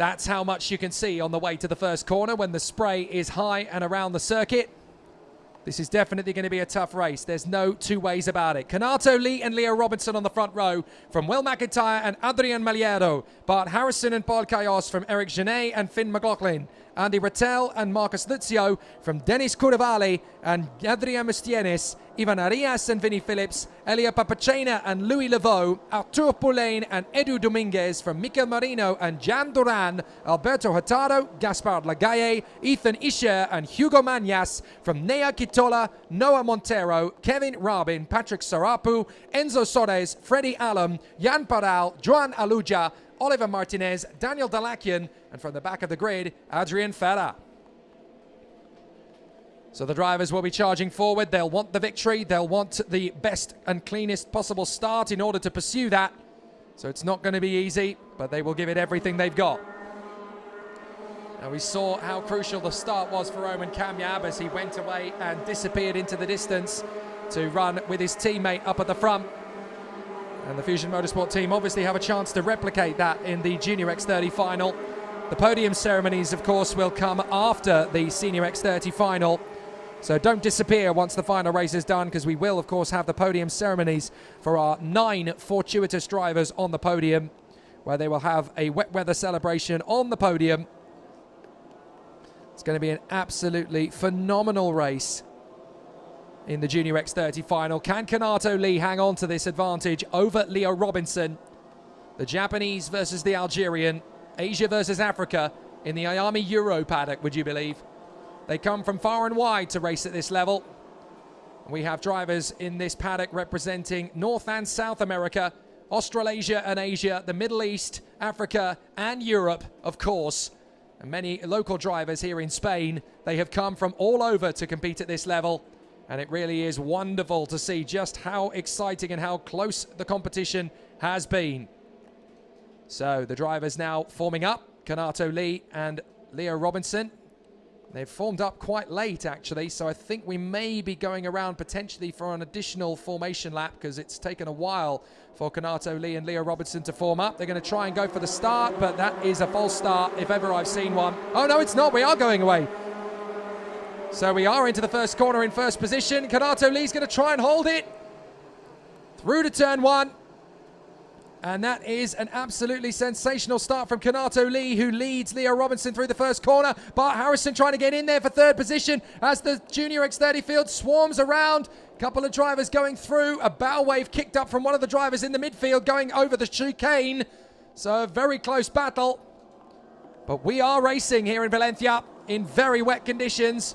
That's how much you can see on the way to the first corner when the spray is high and around the circuit. This is definitely going to be a tough race. There's no two ways about it. Kanato Lee and Leo Robinson on the front row from Will McIntyre and Adrian Maliero. Bart Harrison and Paul Cayos from Eric Genet and Finn McLaughlin. Andy Rattel and Marcus Luzio from Denis Curvali and Adrian Mustienes. Ivan Arias and Vinny Phillips. Elia Papachena and Louis Leveau. Artur Poulain and Edu Dominguez from Mikel Marino and Jan Duran. Alberto Hurtado, Gaspard Lagaye, Ethan Isher and Hugo Manias from Nea Kitola, Noah Montero, Kevin Rabin, Patrick Sarapu, Enzo Soares, Freddie Allen, Jan Paral, Joan Aluja, Oliver Martinez, Daniel Dalakian, and from the back of the grid, Adrian Ferra. So the drivers will be charging forward. They'll want the victory. They'll want the best and cleanest possible start in order to pursue that. So it's not going to be easy, but they will give it everything they've got. Now we saw how crucial the start was for Roman Kamyab as he went away and disappeared into the distance to run with his teammate up at the front. And the Fusion Motorsport team obviously have a chance to replicate that in the Junior X30 final. The podium ceremonies, of course, will come after the Senior X30 final. So don't disappear once the final race is done, because we will, of course, have the podium ceremonies for our 9 fortuitous drivers on the podium, where they will have a wet weather celebration on the podium. It's going to be an absolutely phenomenal race in the Junior X30 final. Can Kanato Lee hang on to this advantage over Leo Robinson? The Japanese versus the Algerian, Asia versus Africa in the IAME Euro paddock, would you believe? They come from far and wide to race at this level. We have drivers in this paddock representing North and South America, Australasia and Asia, the Middle East, Africa and Europe, of course. And many local drivers here in Spain. They have come from all over to compete at this level. And it really is wonderful to see just how exciting and how close the competition has been. So the drivers now forming up. Kanato Lee and Leo Robinson. They've formed up quite late, actually, so I think we may be going around potentially for an additional formation lap, because it's taken a while for Kanato Lee and Leo Robinson to form up. They're going to try and go for the start, but that is a false start if ever I've seen one. Oh, no, it's not. We are going away. So we are into the first corner in first position. Kanato Lee's going to try and hold it through to turn 1. And that is an absolutely sensational start from Kanato Lee, who leads Leo Robinson through the first corner. Bart Harrison trying to get in there for third position as the Junior X30 field swarms around. Couple of drivers going through. A bow wave kicked up from one of the drivers in the midfield going over the chicane. So a very close battle. But we are racing here in Valencia in very wet conditions.